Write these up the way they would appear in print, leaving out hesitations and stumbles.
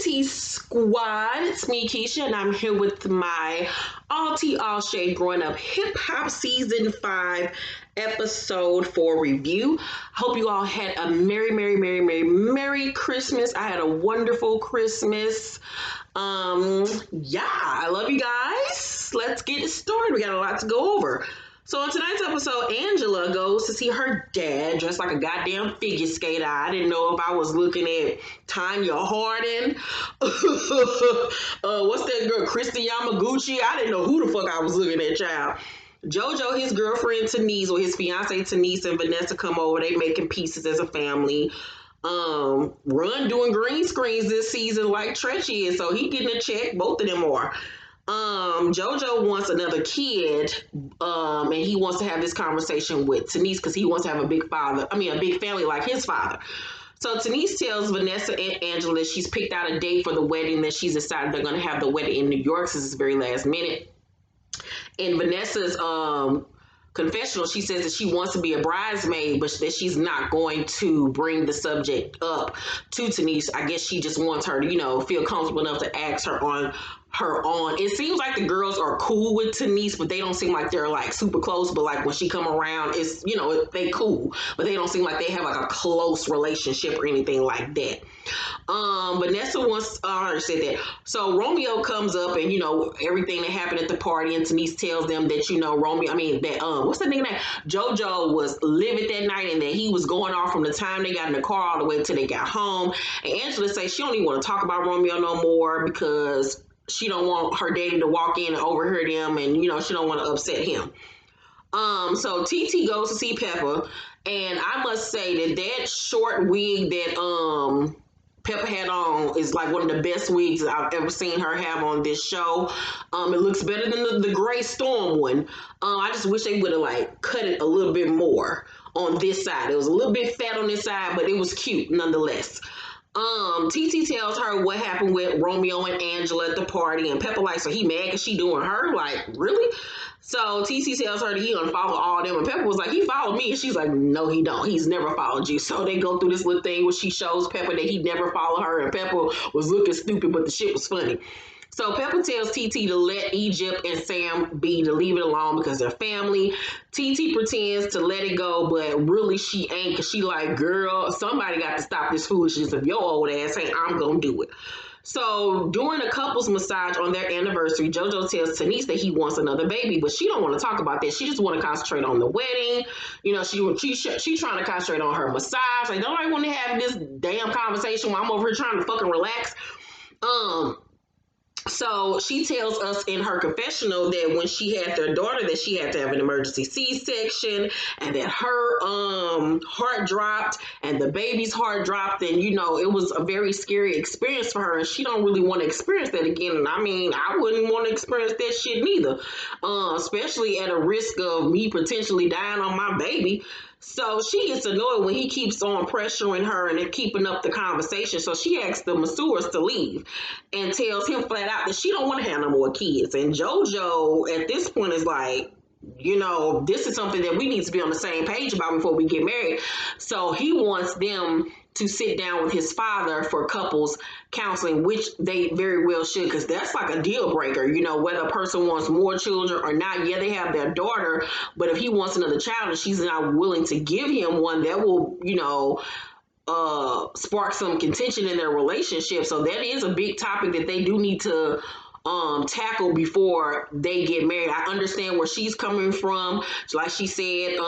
Tea Squad. It's me, Keisha, and I'm here with my all tea, all shade growing up hip hop season 5 episode 4 review. Hope you all had a merry Christmas. I had a wonderful Christmas. I love you guys. Let's get it started. We got a lot to go over. So on tonight's episode, Angela goes to see her dad dressed like a goddamn figure skater. I didn't know if I was looking at Tanya Hardin. What's that girl, Christy Yamaguchi? I didn't know who the fuck I was looking at, child. JoJo, his girlfriend Tanice, or his fiance Tanice, and Vanessa come over. They making pieces as a family. Run doing green screens this season like Tretchy is, so he getting a check. Both of them are. JoJo wants another kid, and he wants to have this conversation with Tanice because he wants to have a big family like his father. So Tanice tells Vanessa and Angela she's picked out a date for the wedding, that she's decided they're going to have the wedding in New York since it's very last minute. In Vanessa's confessional, she says that she wants to be a bridesmaid, but that she's not going to bring the subject up to Tanice. I guess she just wants her to, feel comfortable enough to ask her on her own. It seems like the girls are cool with Tanice, but they don't seem like they're like super close. But like when she come around, it's they cool, but they don't seem like they have like a close relationship or anything like that. Vanessa once said that. So Romeo comes up and everything that happened at the party, and Tanice tells them that what's the nigga name? JoJo was livid that night, and that he was going off from the time they got in the car all the way till they got home. And Angela says she don't even want to talk about Romeo no more because she don't want her daddy to walk in and overhear them, and she don't want to upset him. So TT goes to see Pepa, and I must say that short wig that Pepa had on is like one of the best wigs I've ever seen her have on this show. It looks better than the Gray Storm one. I just wish they would have like cut it a little bit more on this side. It was a little bit fat on this side, but it was cute nonetheless. TT tells her what happened with Romeo and Angela at the party, and Pepa like, so he mad because she doing her? Like, really? So TT tells her that he unfollow all them, and Pepa was like, he followed me, and she's like, no, he don't. He's never followed you. So they go through this little thing where she shows Pepa that he never followed her, and Pepa was looking stupid, but the shit was funny. So Pepa tells TT to let Egypt and Sam be, to leave it alone because they're family. TT pretends to let it go, but really she ain't, because she like, girl, somebody got to stop this foolishness. If your old ass ain't, I'm going to do it. So during a couples massage on their anniversary, JoJo tells Tanice that he wants another baby, but she don't want to talk about that. She just want to concentrate on the wedding. She trying to concentrate on her massage. Like, don't I want to have this damn conversation while I'm over here trying to fucking relax? So she tells us in her confessional that when she had their daughter, that she had to have an emergency C-section, and that her heart dropped and the baby's heart dropped, and it was a very scary experience for her, and she don't really want to experience that again. And I mean, I wouldn't want to experience that shit neither, especially at a risk of me potentially dying on my baby. So she gets annoyed when he keeps on pressuring her and keeping up the conversation. So she asks the masseurs to leave and tells him flat out that she don't want to have no more kids. And JoJo at this point is like, this is something that we need to be on the same page about before we get married. So he wants them to sit down with his father for couples counseling, which they very well should, because that's like a deal breaker, whether a person wants more children or not. Yeah, they have their daughter, but if he wants another child and she's not willing to give him one, that will, spark some contention in their relationship. So that is a big topic that they do need to tackle before they get married. I understand where she's coming from. Like she said,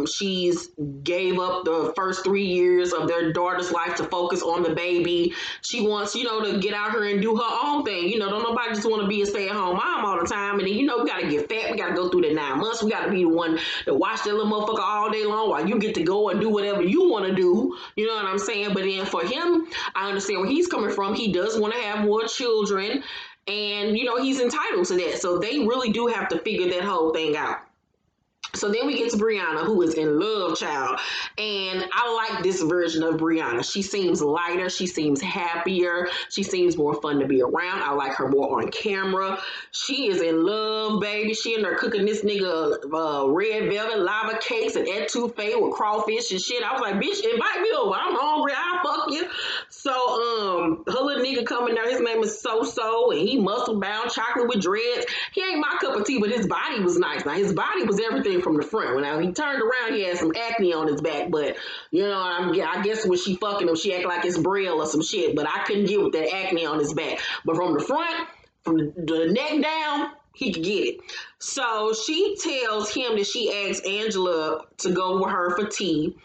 she's gave up the first 3 years of their daughter's life to focus on the baby. She wants, to get out here and do her own thing. Don't nobody just want to be a stay-at-home mom all the time. And then, we got to get fat. We got to go through the 9 months. We got to be the one to watch that little motherfucker all day long while you get to go and do whatever you want to do. You know what I'm saying? But then for him, I understand where he's coming from. He does want to have more children. And, he's entitled to that. So they really do have to figure that whole thing out. So then we get to Brianna, who is in love, child. And I like this version of Brianna. She seems lighter. She seems happier. She seems more fun to be around. I like her more on camera. She is in love, baby. She in there cooking this nigga red velvet lava cakes and etouffee with crawfish and shit. I was like, bitch, invite me over. I'm hungry. I'll fuck you. So, her little nigga coming there, his name is So-So, and he muscle bound, chocolate with dreads. He ain't my cup of tea, but his body was nice. Now, his body was everything from the front. When he turned around, he had some acne on his back, but, you know, I guess when she fucking him, she act like it's Braille or some shit, but I couldn't get with that acne on his back. But from the front, from the neck down, he could get it. So she tells him that she asked Angela to go with her for tea.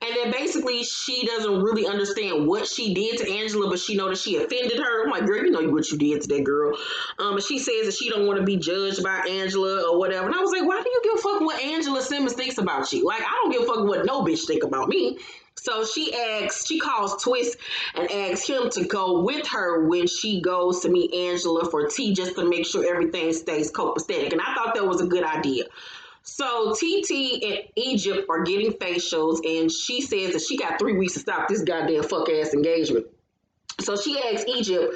And then basically she doesn't really understand what she did to Angela, but she know that she offended her. I'm like, girl, you know what you did to that girl. And she says that she don't want to be judged by Angela or whatever. And I was like, why do you give a fuck what Angela Simmons thinks about you? Like, I don't give a fuck what no bitch think about me. So she calls Twist and asks him to go with her when she goes to meet Angela for tea, just to make sure everything stays copacetic. And I thought that was a good idea. So TT and Egypt are getting facials, and she says that she got 3 weeks to stop this goddamn fuck ass engagement. So she asks Egypt,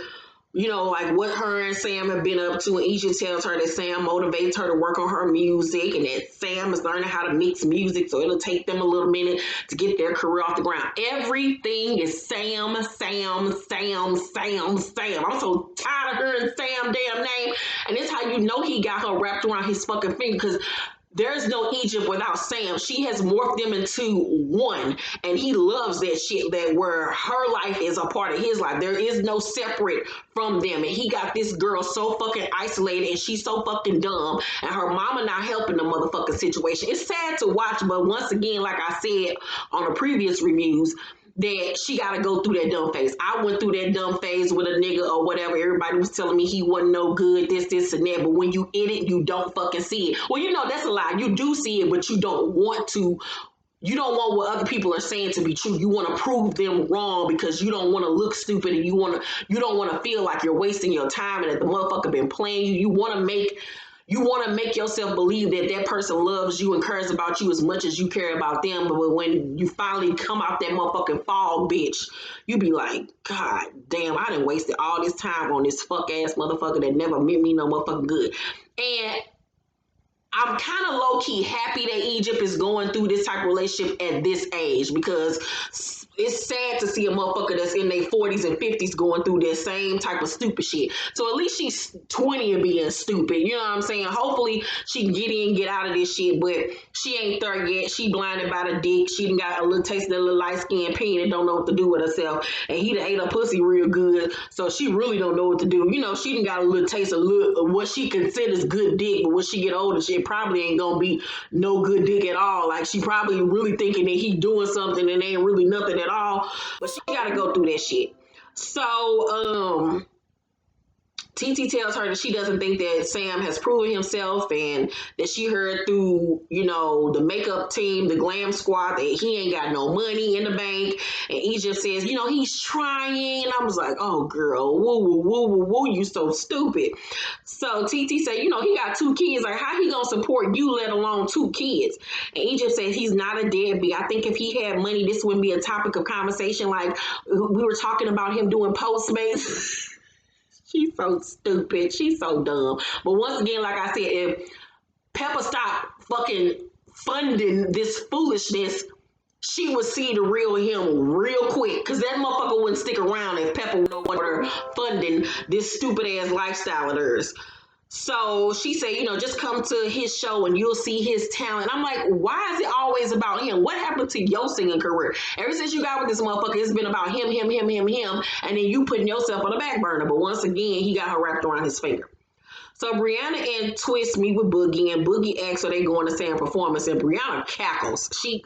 you know, like what her and Sam have been up to, and Egypt tells her that Sam motivates her to work on her music, and that Sam is learning how to mix music, so it'll take them a little minute to get their career off the ground. Everything is Sam, Sam, Sam, Sam, Sam. I'm so tired of hearing Sam damn name, and it's how you know he got her wrapped around his fucking finger, because there's no Egypt without Sam. She has morphed them into one, and he loves that shit, that where her life is a part of his life. There is no separate from them, and he got this girl so fucking isolated, and she's so fucking dumb, and her mama not helping the motherfucking situation. It's sad to watch, but once again, like I said on the previous reviews, that she got to go through that dumb phase. I went through that dumb phase with a nigga or whatever. Everybody was telling me he wasn't no good, this, and that. But when you in it, you don't fucking see it. Well, you know, that's a lie. You do see it, but you don't want to. You don't want what other people are saying to be true. You want to prove them wrong because you don't want to look stupid, and you don't want to feel like you're wasting your time and that the motherfucker been playing you. You want to make yourself believe that that person loves you and cares about you as much as you care about them. But when you finally come out that motherfucking fog, bitch, you be like, God damn, I done wasted all this time on this fuck ass motherfucker that never meant me no motherfucking good. And I'm kind of low-key happy that Egypt is going through this type of relationship at this age, because it's sad to see a motherfucker that's in their 40s and 50s going through that same type of stupid shit. So at least she's 20 and being stupid. You know what I'm saying? Hopefully she can get in, get out of this shit, but she ain't there yet. She blinded by the dick. She done got a little taste of that little light-skinned peen and don't know what to do with herself. And he done ate her pussy real good, so she really don't know what to do. You know, she done got a little taste of what she considers good dick, but when she get older, she probably ain't gonna be no good dick at all. Like, she probably really thinking that he doing something and ain't really nothing at all, but she gotta go through that shit. So TT tells her that she doesn't think that Sam has proven himself, and that she heard through, you know, the makeup team, the glam squad, that he ain't got no money in the bank. And Egypt says, you know, he's trying. And I was like, oh, girl, woo, you so stupid. So TT said, you know, he got 2 kids. Like, how he gonna support you, let alone 2 kids? And Egypt says he's not a deadbeat. I think if he had money, this wouldn't be a topic of conversation. Like, we were talking about him doing Postmates. She's so stupid. She's so dumb. But once again, like I said, if Pepa stopped fucking funding this foolishness, she would see the real him real quick. Because that motherfucker wouldn't stick around if Pepa would want her funding this stupid ass lifestyle of hers. So she said, you know, just come to his show and you'll see his talent. I'm like, why is it always about him? What happened to your singing career? Ever since you got with this motherfucker, it's been about him, and then you putting yourself on the back burner. But once again, he got her wrapped around his finger. So Brianna and Twist meet with Boogie, and Boogie asks, are they going to Sam performance? And Brianna cackles. She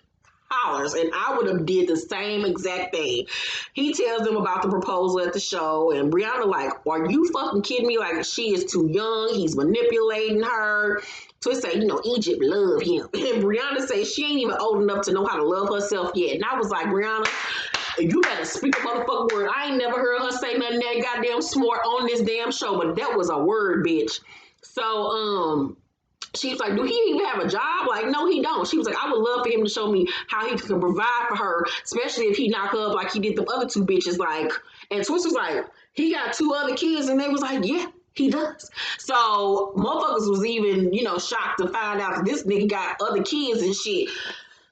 hollers, and I would have did the same exact thing. He tells them about the proposal at the show, and Brianna like, are you fucking kidding me? Like, she is too young. He's manipulating her. Twist say, you know, Egypt love him. And Brianna says she ain't even old enough to know how to love herself yet. And I was like, Brianna, you better speak a motherfucking word. I ain't never heard her say nothing that goddamn smart on this damn show, but that was a word, bitch. So, She was like, do he even have a job? Like, no, he don't. She was like, I would love for him to show me how he can provide for her, especially if he knock her up like he did the other two bitches. Like, and Twist was like, he got 2 other kids, and they was like, yeah, he does. So motherfuckers was even, shocked to find out that this nigga got other kids and shit.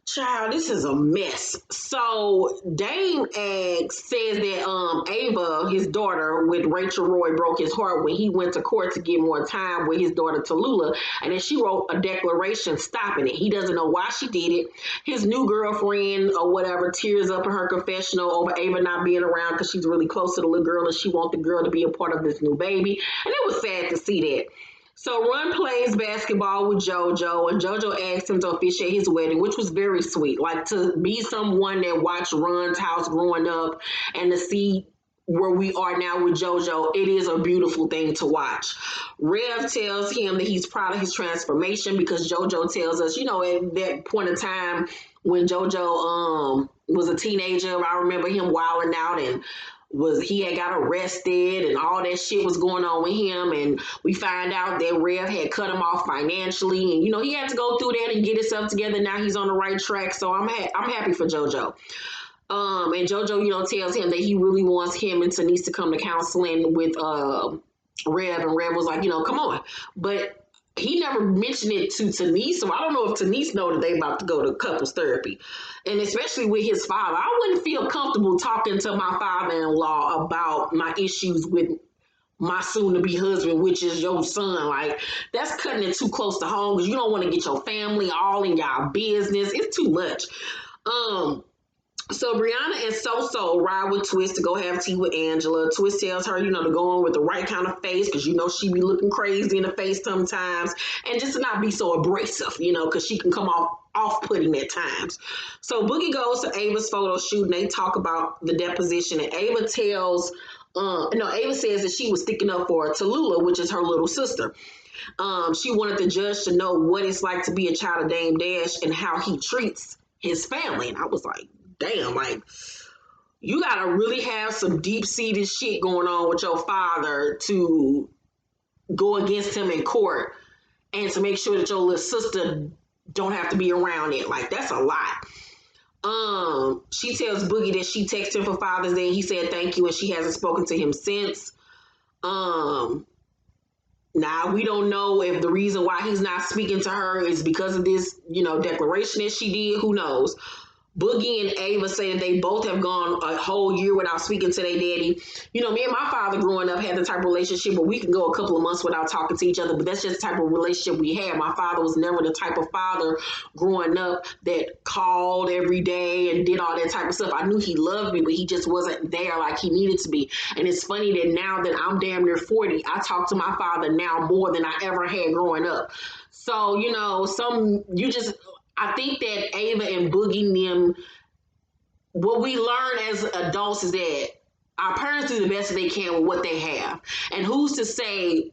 Child, this is a mess. So Dame says that Ava, his daughter, with Rachel Roy, broke his heart when he went to court to get more time with his daughter Tallulah, and then she wrote a declaration stopping it. He doesn't know why she did it. His new girlfriend or whatever tears up in her confessional over Ava not being around because she's really close to the little girl and she wants the girl to be a part of this new baby. And it was sad to see that. So Run plays basketball with JoJo, and JoJo asked him to officiate his wedding, which was very sweet. Like, to be someone that watched Run's house growing up and to see where we are now with JoJo, it is a beautiful thing to watch. Rev tells him that he's proud of his transformation because JoJo tells us, at that point in time when JoJo was a teenager, I remember him wilding out and he had got arrested and all that shit was going on with him, and we find out that Rev had cut him off financially, and he had to go through that and get himself together. Now he's on the right track, so I'm happy for JoJo. And JoJo, tells him that he really wants him and Tanice to come to counseling with Rev, and Rev was like, come on, but he never mentioned it to Tanice, so I don't know if Tanice know that they about to go to couples therapy. And especially with his father, I wouldn't feel comfortable talking to my father-in-law about my issues with my soon-to-be husband, which is your son. Like, that's cutting it too close to home because you don't want to get your family all in y'all business. It's too much. So Brianna and So ride with Twist to go have tea with Angela. Twist tells her, to go in with the right kind of face because, she be looking crazy in the face sometimes. And just to not be so abrasive, because she can come off-putting at times. So Boogie goes to Ava's photo shoot and they talk about the deposition. And Ava says that she was sticking up for Tallulah, which is her little sister. She wanted the judge to know what it's like to be a child of Dame Dash and how he treats his family. And I was like, damn, like, you gotta really have some deep-seated shit going on with your father to go against him in court and to make sure that your little sister don't have to be around it. Like, that's a lot. She tells Boogie that she texted him for Father's Day and he said thank you and she hasn't spoken to him since. Now we don't know if the reason why he's not speaking to her is because of this, declaration that she did. Who knows? Boogie and Ava say that they both have gone a whole year without speaking to their daddy. Me and my father growing up had the type of relationship where we can go a couple of months without talking to each other, but that's just the type of relationship we had. My father was never the type of father growing up that called every day and did all that type of stuff. I knew he loved me, but he just wasn't there like he needed to be. And it's funny that now that I'm damn near 40, I talk to my father now more than I ever had growing up. So, I think that Ava and Boogie and them, what we learn as adults is that our parents do the best that they can with what they have. And who's to say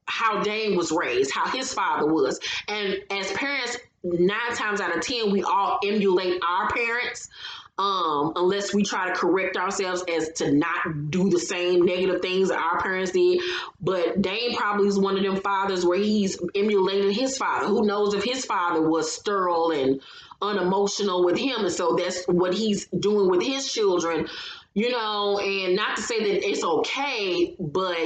how Dame was raised, how his father was. And as parents, 9 times out of 10, we all emulate our parents. Unless we try to correct ourselves as to not do the same negative things that our parents did. But Dame probably is one of them fathers where he's emulating his father. Who knows if his father was sterile and unemotional with him. And so that's what he's doing with his children, and not to say that it's okay, but,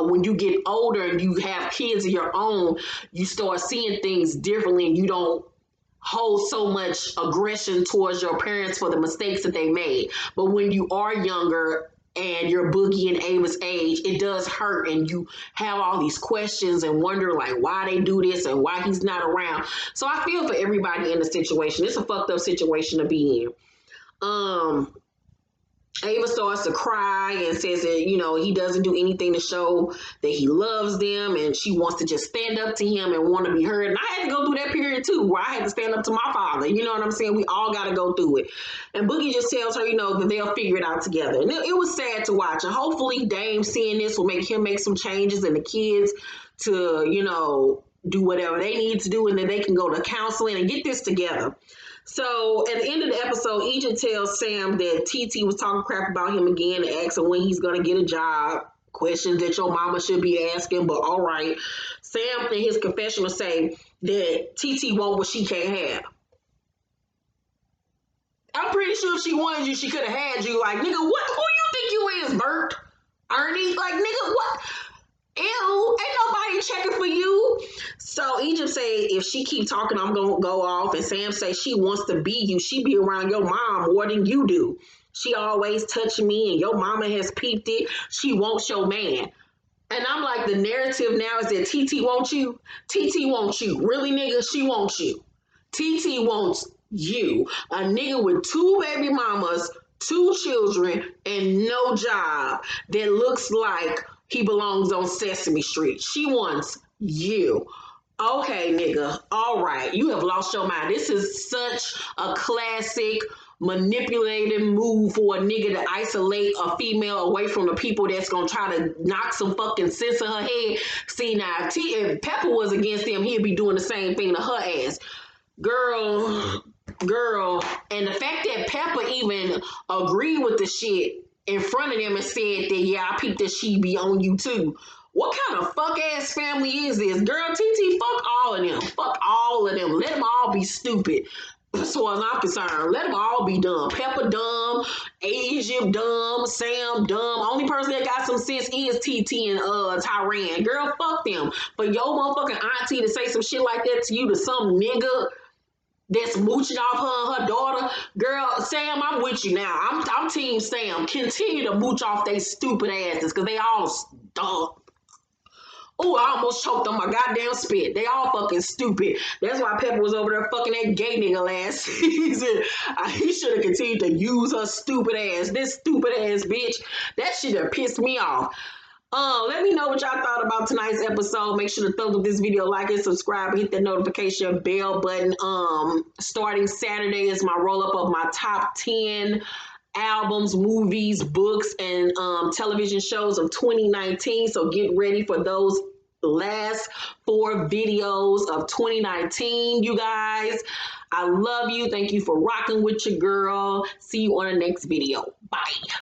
when you get older and you have kids of your own, you start seeing things differently and you don't hold so much aggression towards your parents for the mistakes that they made. But when you are younger and you're Boogie and Ava's age, it does hurt and you have all these questions and wonder like why they do this and why he's not around. So I feel for everybody in the situation. It's a fucked up situation to be in. Ava starts to cry and says that, he doesn't do anything to show that he loves them, and she wants to just stand up to him and want to be heard. And I had to go through that period too, where I had to stand up to my father. You know what I'm saying? We all got to go through it. And Boogie just tells her, that they'll figure it out together. And it was sad to watch. And hopefully Dame seeing this will make him make some changes and the kids to, do whatever they need to do, and then they can go to counseling and get this together. So at the end of the episode, Egypt tells Sam that TT was talking crap about him again and asks him when he's going to get a job. Questions that your mama should be asking, but all right. Sam in his confessional say that TT want what she can't have. I'm pretty sure if she wanted you, she could have had you. Like, nigga, what? Who you think you is, Bert? Ernie? Like, nigga, what? Ew, ain't nobody checking for you. So Egypt say if she keep talking, I'm gonna go off. And Sam say she wants to be you. She be around your mom more than you do. She always touch me, and your mama has peeped it. She wants your man. And I'm like, the narrative now is that TT wants you. TT wants you. Really, nigga, she wants you. TT wants you. A nigga with 2 baby mamas, 2 children, and no job that looks like he belongs on Sesame Street. She wants you. Okay, nigga. All right. You have lost your mind. This is such a classic manipulative move for a nigga to isolate a female away from the people that's gonna try to knock some fucking sense in her head. See, now, if Peppa was against him, he'd be doing the same thing to her ass. Girl, and the fact that Peppa even agreed with the shit in front of them and said that, yeah, I peeped that she be on you too. What kind of fuck ass family is this? Girl, TT, fuck all of them. Fuck all of them. Let them all be stupid. As far as I'm concerned, let them all be dumb. Peppa dumb, Asia dumb, Sam dumb. Only person that got some sense is TT and Tyran. Girl, fuck them. But your motherfucking auntie to say some shit like that to you, to some nigga that's mooching off her and her daughter. Girl, Sam, I'm with you now. I'm team Sam. Continue to mooch off they stupid asses because they all dumb. Oh, I almost choked on my goddamn spit. They all fucking stupid. That's why Peppa was over there fucking that gay nigga last season. He should have continued to use her stupid ass. This stupid ass bitch. That shit have pissed me off. Let me know what y'all thought about tonight's episode. Make sure to thumbs up this video, like it, subscribe, and hit that notification bell button. Starting Saturday is my roll-up of my top 10 albums, movies, books, and television shows of 2019. So get ready for those last 4 videos of 2019, you guys. I love you. Thank you for rocking with your girl. See you on the next video. Bye.